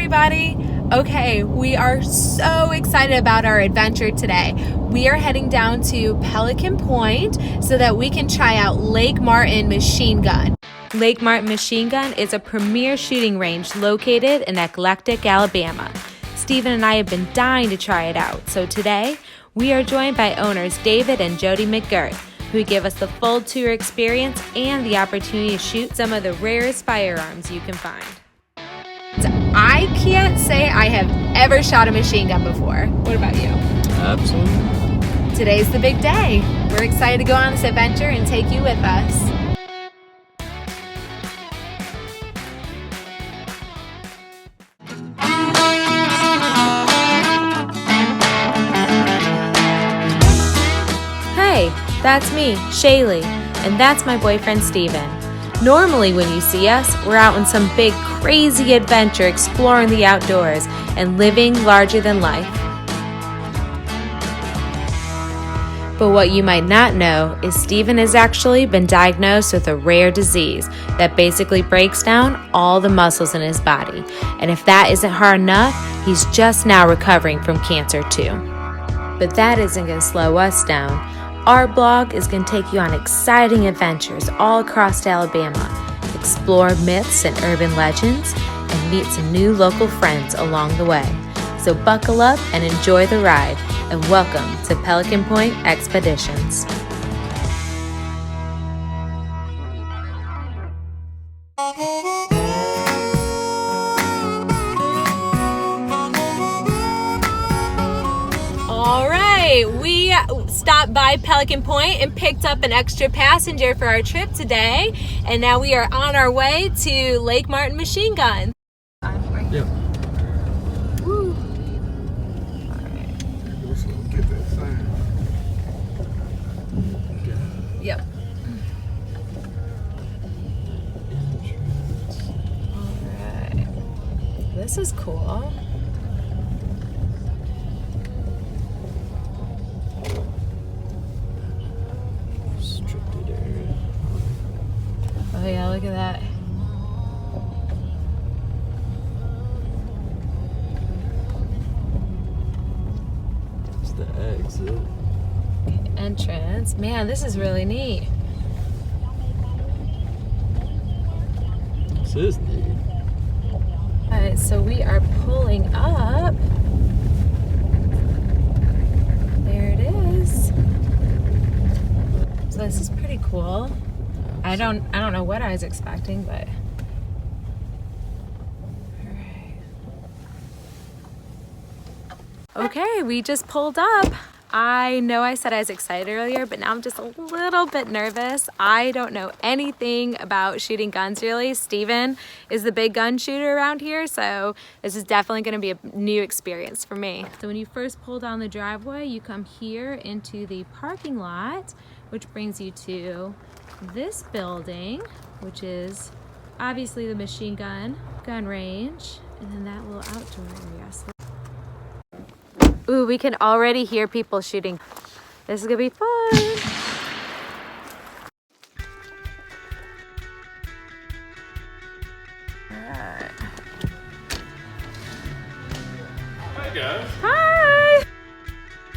everybody. Okay, we are so excited about our adventure today. We are heading down to Pelican Point so that we can try out Lake Martin Machine Gun. Lake Martin Machine Gun is a premier shooting range located in Eclectic, Alabama. Stephen and I have been dying to try it out, so today we are joined by owners David and Jodie McGirt, who give us the full tour experience and the opportunity to shoot some of the rarest firearms you can find. I can't say I have ever shot a machine gun before. What about you? Absolutely. Today's the big day. We're excited to go on this adventure and take you with us. Hey, that's me, Shaylee, and that's my boyfriend, Steven. Normally when you see us, we're out on some big, crazy adventure exploring the outdoors and living larger than life. But what you might not know is Steven has actually been diagnosed with a rare disease that basically breaks down all the muscles in his body. And if that isn't hard enough, he's just now recovering from cancer too. But that isn't going to slow us down. Our blog is going to take you on exciting adventures all across Alabama, explore myths and urban legends, and meet some new local friends along the way. So buckle up and enjoy the ride, and welcome to Pelican Point Expeditions. All right, we stopped by Pelican Point and picked up an extra passenger for our trip today, and now we are on our way to Lake Martin Machine Gun. Yep. Woo. Get that sign. Yep. All right. This is cool. Restricted area. Oh yeah, look at that. It's the exit. Entrance. Man, this is really neat. This is neat. Alright, so we are pulling up. There it is. So this is pretty cool. I don't know what I was expecting, but alright. Okay, we just pulled up. I know I said I was excited earlier, but now I'm just a little bit nervous. I don't know anything about shooting guns really. Steven is the big gun shooter around here, so this is definitely going to be a new experience for me. So when you first pull down the driveway, you come here into the parking lot, which brings you to this building, which is obviously the machine gun range, and then that little outdoor area. So ooh, we can already hear people shooting. This is gonna be fun. Alright. Hi guys. Hi!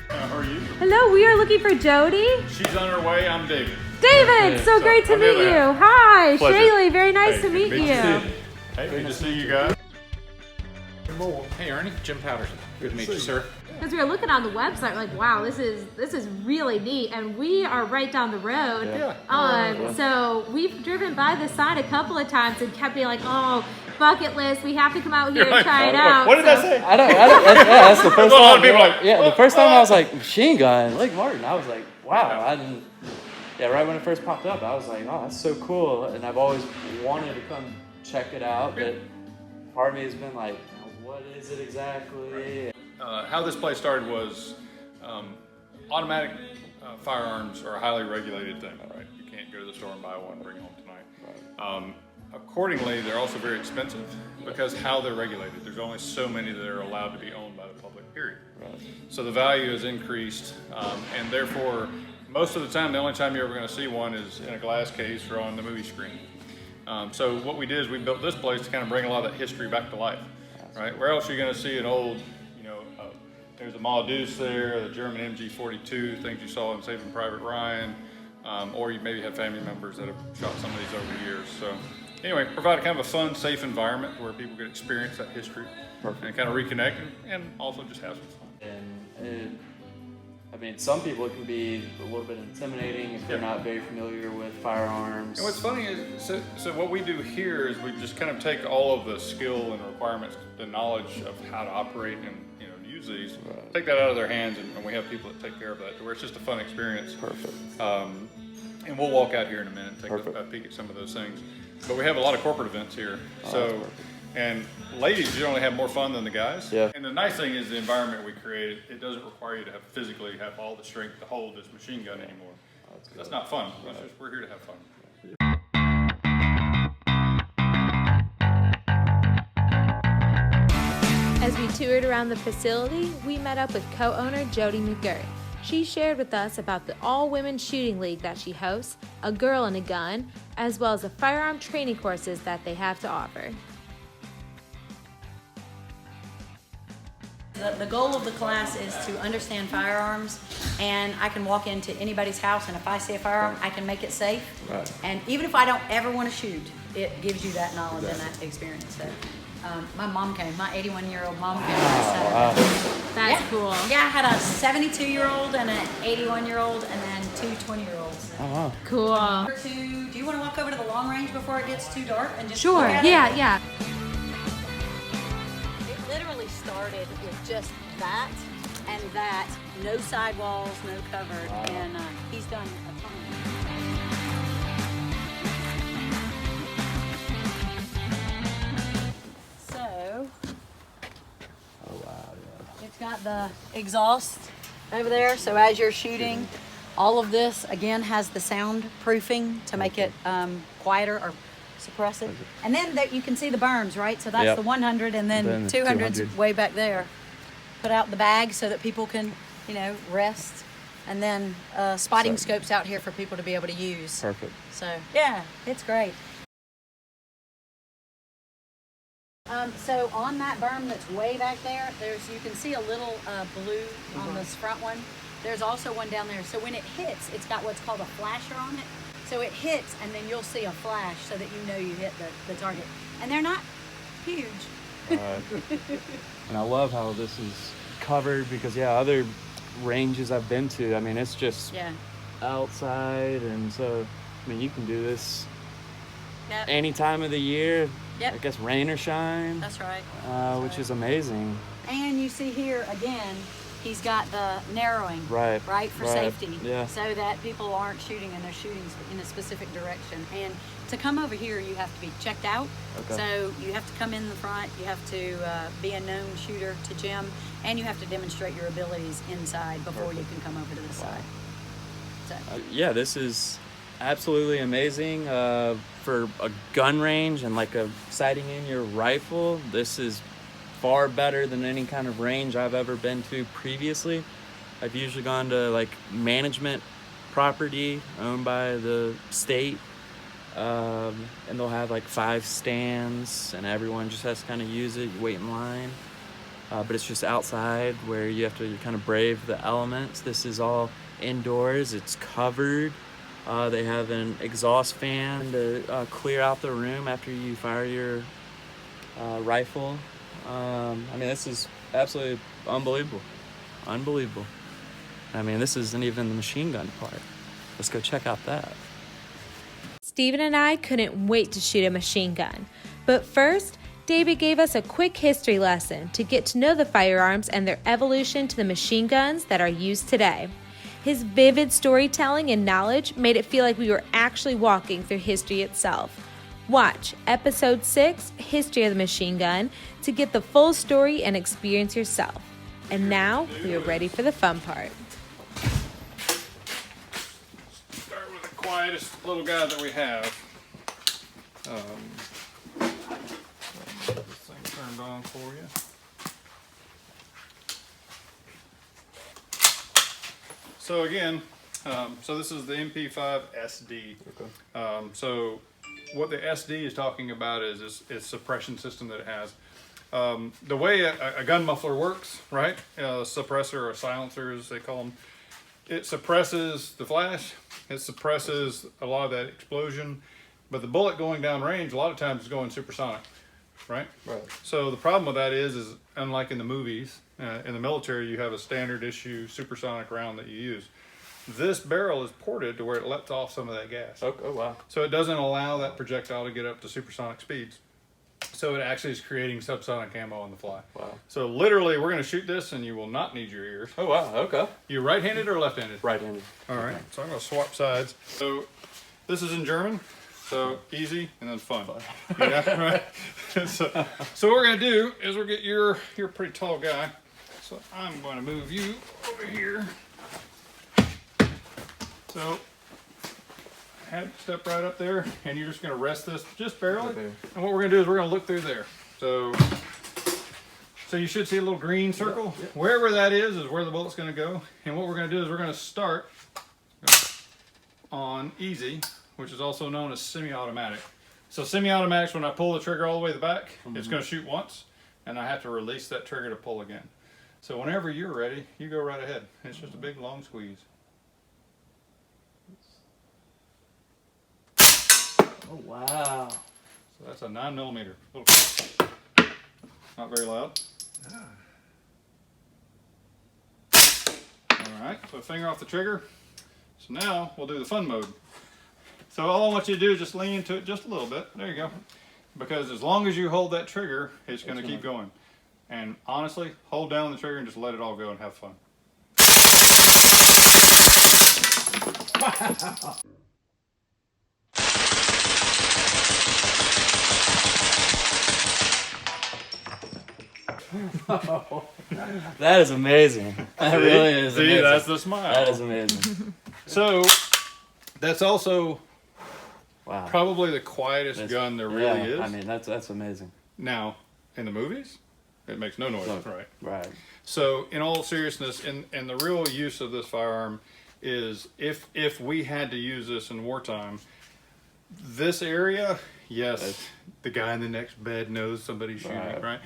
How are you? Hello, we are looking for Jodie. She's on her way. I'm David. David, so great to meet you. Hi, Pleasure. Shaylee, very nice to meet Good you. Hey, good to see you guys. Hey Ernie, Jim Patterson. Good to meet you, sir. Because we were looking on the website, like, wow, this is really neat, and we are right down the road. Yeah. So we've driven by the sign a couple of times and kept being like, oh, bucket list, we have to come out here and try it out. What did I say? I don't. That's the first A lot time. of people like, the first time I was like, machine gun, Lake Martin. I was like, wow. I didn't. Yeah, right when it first popped up, I was like, oh, that's so cool, and I've always wanted to come check it out, but part of me has been like, what is it exactly? How this place started was automatic firearms are a highly regulated thing, right? You can't go to the store and buy one and bring it home tonight. Accordingly, they're also very expensive because how they're regulated. There's only so many that are allowed to be owned by the public, period. Right. So the value is increased, and therefore, most of the time, the only time you're ever going to see one is in a glass case or on the movie screen. So what we did is we built this place to kind of bring a lot of that history back to life. right? Where else are you going to see an old, there's a Maul Deuce there, the German MG42, things you saw in Saving Private Ryan, or you maybe have family members that have shot some of these over the years. So anyway, provide kind of a fun, safe environment where people can experience that history. Perfect. And kind of reconnect and also just have some fun. And I mean, some people it can be a little bit intimidating if they're not very familiar with firearms. And what's funny is, so what we do here is we just kind of take all of the skill and requirements, the knowledge of how to operate and use these, take that out of their hands, and we have people that take care of that, where it's just a fun experience. Perfect. And we'll walk out here in a minute and take a peek at some of those things. But we have a lot of corporate events here, and ladies generally have more fun than the guys. Yeah. And the nice thing is the environment we created, it doesn't require you to physically have all the strength to hold this machine gun anymore. That's not fun. We're here to have fun. As we toured around the facility, we met up with co-owner Jodie McGirt. She shared with us about the all-women shooting league that she hosts, a girl and a gun, as well as the firearm training courses that they have to offer. The goal of the class is to understand firearms, and I can walk into anybody's house, and if I see a firearm, I can make it safe. Right. And even if I don't ever want to shoot, it gives you that knowledge and that experience. So, my mom came, my 81-year-old mom came. That's cool. Yeah, I had a 72-year-old and an 81-year-old, and then two 20-year-olds. Oh, wow. Cool. Do you want to walk over to the long range before it gets too dark and just Sure, look at it? yeah. It literally started with just that and that, no sidewalls, no covered, and he's done a ton of it. So, it's got the exhaust over there, so as you're shooting, all of this, again, has the soundproofing to make it quieter or suppress it. And then you can see the berms, right? So that's the 100, and then 200's way back there. Put out the bag so that people can, rest. And then spotting scopes out here for people to be able to use. Perfect. So, yeah, it's great. So on that berm that's way back there, you can see a little blue on this front one. There's also one down there. So when it hits, it's got what's called a flasher on it. So it hits, and then you'll see a flash so that you know you hit the target. And they're not huge. And I love how this is covered because, other ranges I've been to, I mean, it's just outside. And so, I mean, you can do this any time of the year. Yep. I guess rain or shine. That's right. Which is amazing. And you see here, again, he's got the narrowing, right, for safety, so that people aren't shooting and they're shooting in a specific direction. And to come over here, you have to be checked out. So you have to come in the front, you have to be a known shooter to Jim, and you have to demonstrate your abilities inside before you can come over to this side. So. This is absolutely amazing for a gun range and like a sighting in your rifle. This is far better than any kind of range I've ever been to previously. I've usually gone to like management property owned by the state, and they'll have like 5 stands and everyone just has to kind of use it. You wait in line, but it's just outside where you have to kind of brave the elements. This is all indoors. It's covered. They have an exhaust fan to clear out the room after you fire your rifle. I mean, this is absolutely unbelievable. I mean, this isn't even the machine gun part. Let's go check out that. Steven and I couldn't wait to shoot a machine gun. But first, David gave us a quick history lesson to get to know the firearms and their evolution to the machine guns that are used today. His vivid storytelling and knowledge made it feel like we were actually walking through history itself. Watch Episode 6, History of the Machine Gun, to get the full story and experience yourself. And now, we are ready for the fun part. Start with the quietest little guy that we have. Get this thing turned on for you. So again, so this is the MP5 SD. So what the SD is talking about is suppression system that it has. The way a gun muffler works, right? Suppressor or silencer, as they call them, it suppresses the flash. It suppresses a lot of that explosion, but the bullet going down range a lot of times is going supersonic, right? Right. So the problem with that is unlike in the movies, in the military, you have a standard issue supersonic round that you use. This barrel is ported to where it lets off some of that gas. Oh wow. So it doesn't allow that projectile to get up to supersonic speeds. So it actually is creating subsonic ammo on the fly. Wow. So literally, we're going to shoot this, and you will not need your ears. Oh wow. Okay. You right-handed or left-handed? Right-handed. All right. So I'm going to swap sides. So this is in German. So easy and then fun. Yeah. Right. So what we're going to do is we're get you're a pretty tall guy. So I'm going to move you over here. So step right up there, and you're just going to rest this just barely. Okay. And what we're going to do is we're going to look through there. So you should see a little green circle. Yep. Wherever that is where the bullet's going to go. And what we're going to do is we're going to start on easy, which is also known as semi-automatic. So semi-automatics, when I pull the trigger all the way to the back, it's going to shoot once, and I have to release that trigger to pull again. So whenever you're ready, you go right ahead. It's just a big long squeeze. Oh wow. So that's a 9mm. Not very loud. All right, so finger off the trigger. So now we'll do the fun mode. So all I want you to do is just lean into it just a little bit. There you go. Because as long as you hold that trigger, it's going to keep going. And honestly, hold down the trigger and just let it all go and have fun. That is amazing. That really is See, amazing. that's the smile. That is amazing. So that's also Wow. probably the quietest gun there really is. I mean, that's amazing. Now, in the movies, it makes no noise, right? Right. So, in all seriousness, and the real use of this firearm is if we had to use this in wartime, this area, yes, the guy in the next bed knows somebody's shooting, right? Right.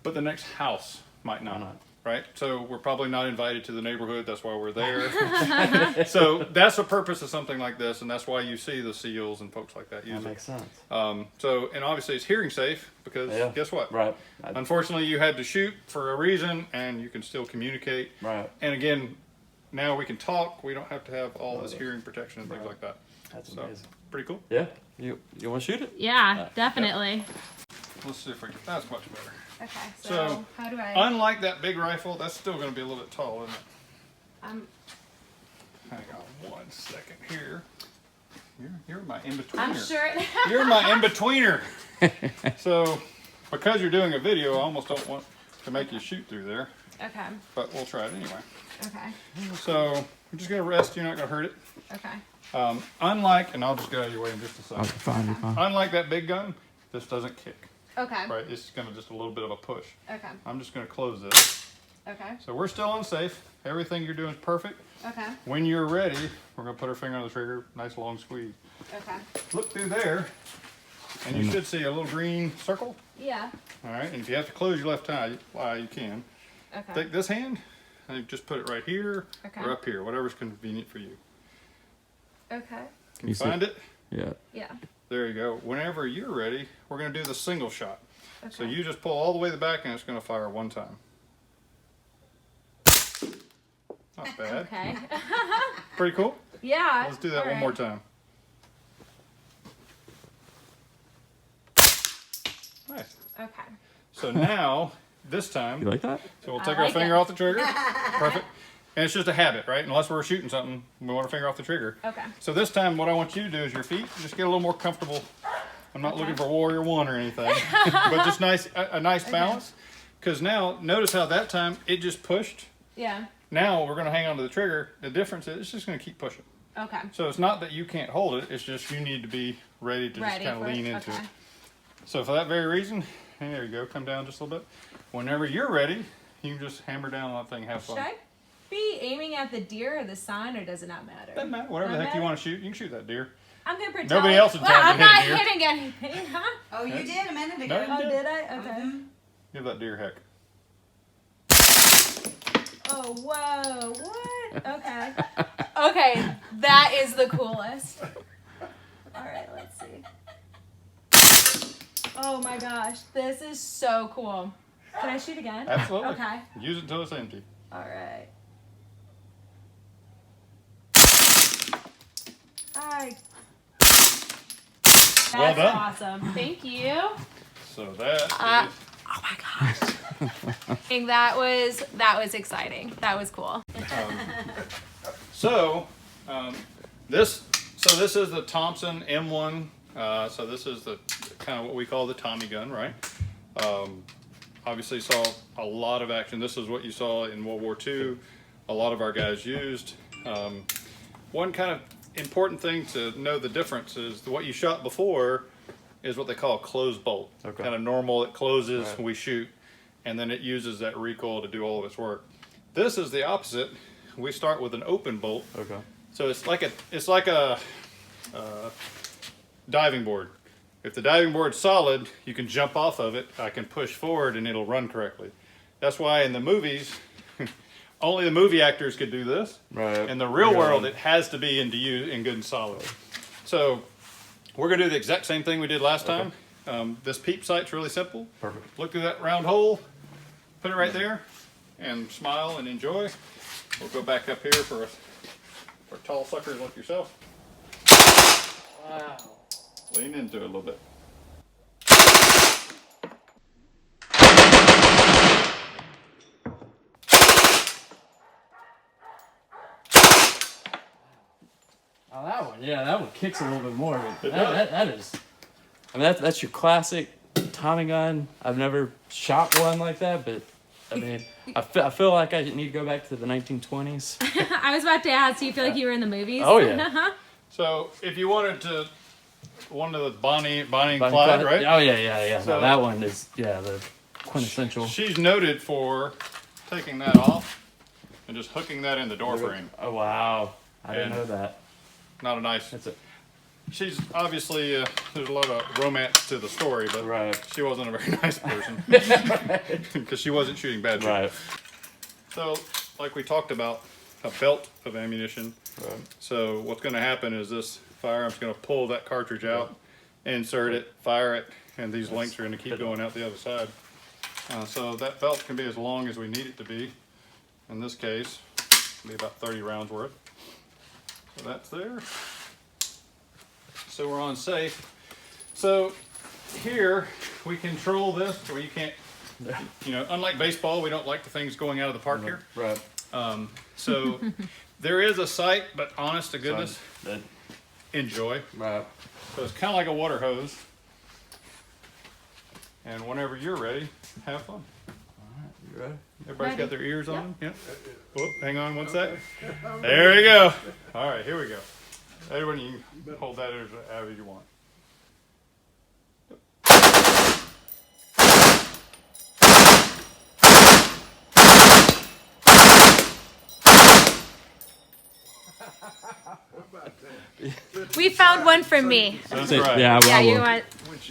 But the next house might not. Not. Right? So we're probably not invited to the neighborhood. That's why we're there. So that's the purpose of something like this, and that's why you see the SEALs and folks like that use That it. makes sense. And obviously it's hearing safe because guess what? Right. Unfortunately, you had to shoot for a reason, and you can still communicate. Right. And again, now we can talk. We don't have to have all this hearing protection and things like that. That's So, amazing. pretty cool. Yeah. You want to shoot it? Yeah, definitely. Let's see if we can. That's much better. Okay, So, how do I? Unlike that big rifle, that's still going to be a little bit tall, isn't it? Hang on 1 second here. You're my in-betweener. I'm sure. You're my in-betweener. So, because you're doing a video, I almost don't want to make you shoot through there, Okay. but we'll try it anyway. Okay. So, we're just going to rest. You're not going to hurt it. Okay. Unlike, and I'll just get out of your way in just a second. Fine. You're fine. Unlike that big gun, this doesn't kick. Okay. Right? It's going to just a little bit of a push. Okay. I'm just going to close this. Okay. So we're still unsafe. Everything you're doing is perfect. Okay. When you're ready, we're going to put our finger on the trigger. Nice long squeeze. Okay. Look through there, and you should see a little green circle. Yeah. All right, and if you have to close your left eye, you can. Okay. Take this hand, and just put it right here Okay. or up here, whatever's convenient for you. Okay. Can you find it? Yeah. Yeah. There you go. Whenever you're ready, we're going to do the single shot. Okay. So you just pull all the way to the back, and it's going to fire one time. Not bad. Okay. Pretty cool. Yeah. Let's do that all one right. more time. Nice. Okay. So now, this time, You like that? so we'll I take our like finger it. off the trigger. Perfect. And it's just a habit, right? Unless we're shooting something, we want to finger off the trigger. Okay. So this time, what I want you to do is your feet, just get a little more comfortable. I'm not looking for Warrior One or anything, but just a nice balance. Because now, notice how that time it just pushed. Yeah. Now we're going to hang on to the trigger. The difference is it's just going to keep pushing. Okay. So it's not that you can't hold it, it's just you need to be ready to just kind of for lean it? into Okay. it. So for that very reason, there you go, come down just a little bit. Whenever you're ready, you can just hammer down on that thing, have fun. Should I be aiming at the deer or the sign, or does it not matter? Doesn't matter, whatever the Doesn't heck you matter? want to shoot, you can shoot that deer. I'm gonna pretend. Nobody else in town I'm can hit a not deer. hitting anything, huh? Oh, you did a minute No, ago. you Oh, did. did I? Okay. Give that deer a heck. Oh, whoa, what? Okay. Okay, that is the coolest. All right, let's see. Oh my gosh, this is so cool. Can I shoot again? Absolutely. Okay. Use it until it's empty. All right. That's Well done. awesome. Thank you. So that is... Oh my gosh. And that was exciting. That was cool. So, this is the Thompson M1. So this is the kind of what we call the Tommy gun, right? Obviously saw a lot of action. This is what you saw in World War II. A lot of our guys used. One kind of important thing to know the difference is what you shot before is what they call a closed bolt. Okay. Kind of normal, it closes, Right. we shoot, and then it uses that recoil to do all of its work. This is the opposite. We start with an open bolt. Okay. So it's like a diving board. If the diving board's solid, you can jump off of it. I can push forward and it'll run correctly. That's why in the movies, only the movie actors could do this. Right. In the real Yeah. world, it has to be in good and solid. So we're gonna do the exact same thing we did last time. This peep sight's really simple. Perfect. Look through that round hole, put it right there, and smile and enjoy. We'll go back up here for tall suckers like yourself. Wow. Lean into it a little bit. Oh, that one. Yeah, that one kicks a little bit more. But It does. that is. I mean, that's your classic Tommy gun. I've never shot one like that, but I mean, I feel like I need to go back to the 1920s. I was about to ask, do you feel like you were in the movies? Oh, yeah. So if you wanted to, one of the Bonnie and Clyde, Clyde, right? Oh yeah. So- no, that one is the quintessential. She's noted for taking that off and just hooking that in the door frame. Oh wow, I didn't And- know that. Not a nice. That's it. She's obviously there's a lot of romance to the story, but Right. she wasn't a very nice person because she wasn't shooting bad. Right. So, like we talked about, a belt of ammunition. Right. So what's going to happen is this firearm's going to pull that cartridge out, insert it, fire it, and these links are going to keep going out the other side. So that belt can be as long as we need it to be. In this case, it'll be about 30 rounds worth. So that's there. So we're on safe. So here we control this where you can't, unlike baseball, we don't like the things going out of the park here. Right. So there is a sight, but honest to goodness, That, enjoy. right. So it's kind of like a water hose. And whenever you're ready, have fun. You ready? Everybody's Ready. got their ears on? Yep. Whoop, hang on one sec. There we go. All right, here we go. Everyone, you can hold that as however you want. We found one for me. That's right. Yeah, Yeah, I you will. want.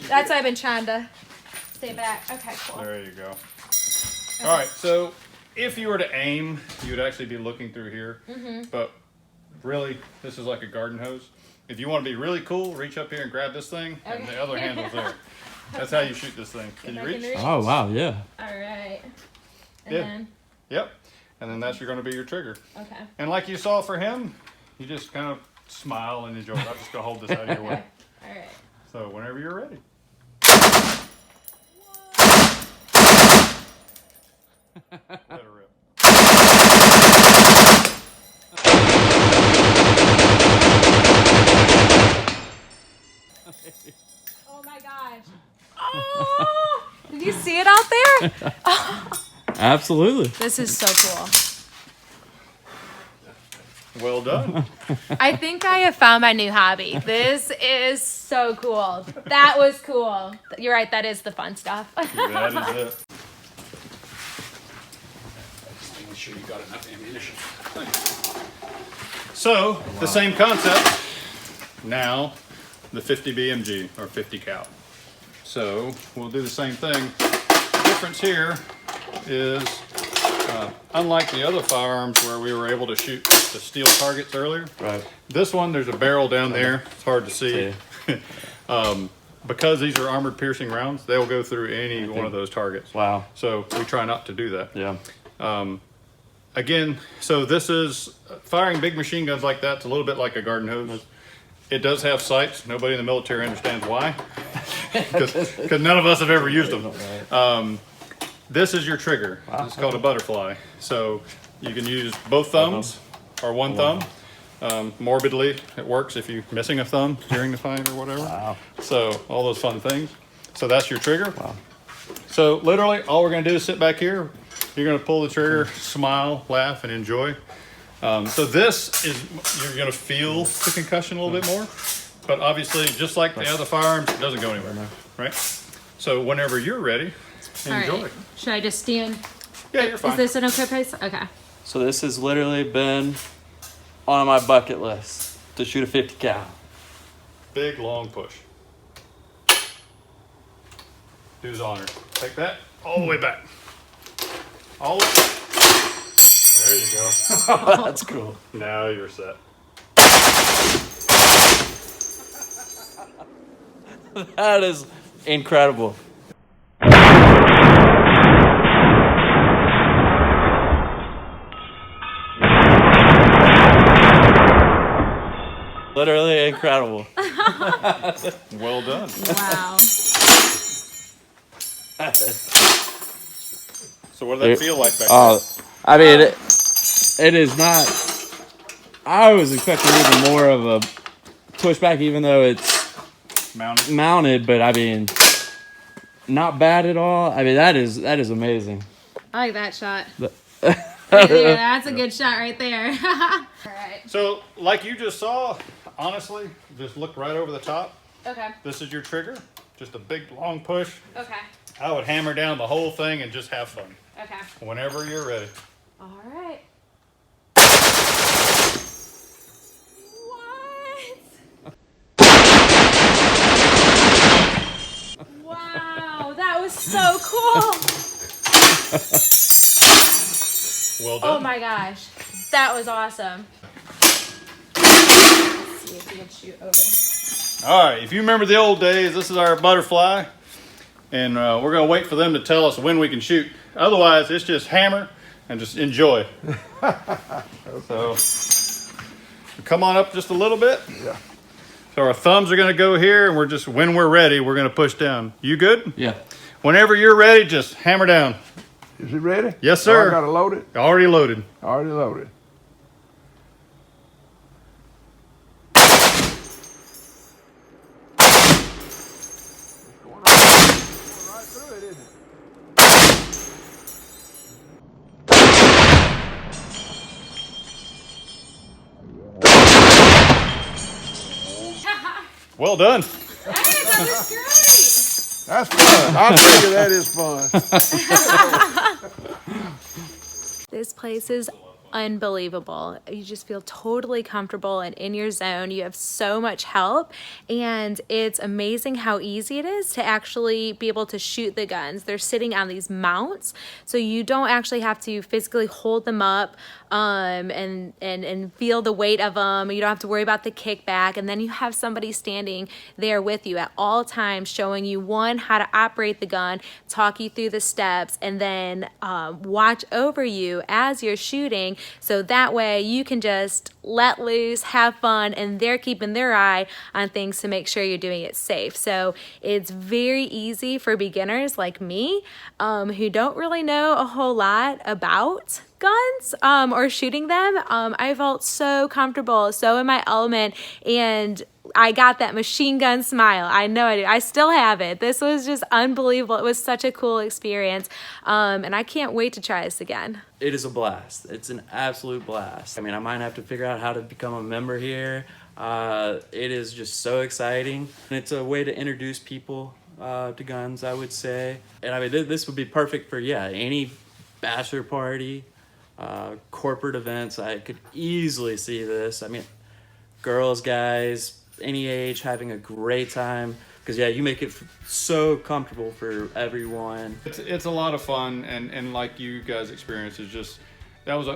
That's why I've been trying to stay back. Okay, cool. There you go. All right, so if you were to aim, you would actually be looking through here. But really, this is like a garden hose. If you want to be really cool, reach up here and grab this thing, and the other handle's there. That's how you shoot this thing. Can you If I can reach? reach. Oh wow, yeah. All right. And Yeah. then, Yep. And then that's going to be your trigger. okay. And like you saw for him, you just kind of smile and enjoy it. I'm just going to hold this out of your way. All right. So whenever you're ready. Let her rip. Oh my gosh. Oh, did you see it out there? Absolutely. This is so cool. Well done. I think I have found my new hobby. This is so cool. That was cool. You're right, that is the fun stuff. That is it. Just making sure you got enough ammunition. So the same concept. Now the 50 BMG or 50 cal. So we'll do the same thing. difference here is, unlike the other firearms where we were able to shoot the steel targets earlier, Right. this one, there's a barrel down there. It's hard to see. Because these are armored piercing rounds, they'll go through any one of those targets. Wow. So we try not to do that. Yeah. Again, so this is firing big machine guns like that. It's a little bit like a garden hose. It does have sights. Nobody in the military understands why, because none of us have ever used them. This is your trigger. It's called a butterfly. So you can use both thumbs or one thumb. Morbidly, it works if you're missing a thumb during the fight or whatever. Wow. So all those fun things. So that's your trigger. Wow. So literally, all we're gonna do is sit back here. You're gonna pull the trigger, smile, laugh, and enjoy. So this is, you're gonna feel the concussion a little bit more, but obviously, just like the other firearms, it doesn't go anywhere, right? So whenever you're ready, enjoy. All right. Should I just stand? Yeah, you're fine. Is this an okay place? Okay. So this has literally been on my bucket list to shoot a 50 cal. Big, long push. Do the honor. Take that all the way back. All the way. There you go. That's cool. Now you're set. That is incredible. Literally incredible. Well done. Wow. So what did that feel like back there? Oh, I mean, it is not. I was expecting even more of a pushback, even though it's mounted. But I mean, not bad at all. I mean, that is amazing. I like that shot. Right there, that's a good shot right there. All right. So, like you just saw, honestly, just look right over the top. Okay. This is your trigger. Just a big, long push. Okay. I would hammer down the whole thing and just have fun. Okay. Whenever you're ready. All right. What? Wow, that was so cool. Well done. Oh my gosh, that was awesome. Let's see if we can shoot over. All right, if you remember the old days, this is our butterfly. And we're going to wait for them to tell us when we can shoot. Otherwise, it's just hammer and just enjoy. So, come on up just a little bit. Yeah. So our thumbs are going to go here, and we're just, when we're ready, we're going to push down. You good? Yeah. Whenever you're ready, just hammer down. Is it ready? Yes, sir. Oh, I got to load it? Already loaded. Already loaded. Well done. Hey, that was great. That's fun. I figure that is fun. This place is unbelievable. You just feel totally comfortable and in your zone. You have so much help, and it's amazing how easy it is to actually be able to shoot the guns. They're sitting on these mounts, so you don't actually have to physically hold them up and feel the weight of them. You don't have to worry about the kickback, and then you have somebody standing there with you at all times showing you, one, how to operate the gun, talk you through the steps, and then watch over you as you're shooting, so that way you can just let loose, have fun, and they're keeping their eye on things to make sure you're doing it safe. So it's very easy for beginners like me who don't really know a whole lot about guns or shooting them. I felt so comfortable, so in my element, and I got that machine gun smile. I know I did. I still have it. This was just unbelievable. It was such a cool experience, and I can't wait to try this again. It is a blast. It's an absolute blast. I mean, I might have to figure out how to become a member here. It is just so exciting. And it's a way to introduce people to guns, I would say. And I mean, this would be perfect for, any bachelor party, corporate events. I could easily see this. I mean, girls, guys, any age, having a great time Because yeah, you make it so comfortable for everyone. It's a lot of fun, and like you guys experienced, is just that was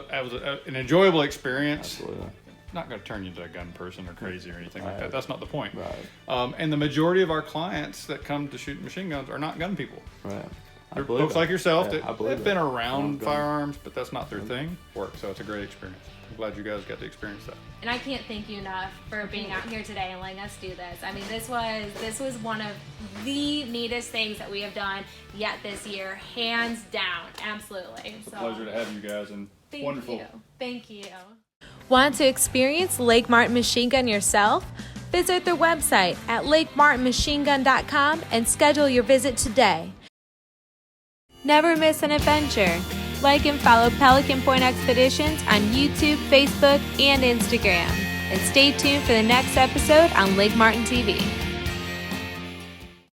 an enjoyable experience. Absolutely. Not going to turn you into a gun person or crazy or anything like Right. that. That's not the point. Right. And the majority of our clients that come to shoot machine guns are not gun people. Right. I They're believe folks that. like yourself Yeah, I that believe have been that. around Gun. firearms, but that's not their thing. So it's a great experience. I'm glad you guys got to experience that. And I can't thank you enough for being out here today and letting us do this. I mean, this was one of the neatest things that we have done yet this year, hands down. Absolutely. It's a pleasure to have you guys, and wonderful. Thank you. Want to experience Lake Martin Machine Gun yourself? Visit their website at lakemartinmachinegun.com and schedule your visit today. Never miss an adventure. Like and follow Pelican Point Expeditions on YouTube, Facebook, and Instagram. And stay tuned for the next episode on Lake Martin TV.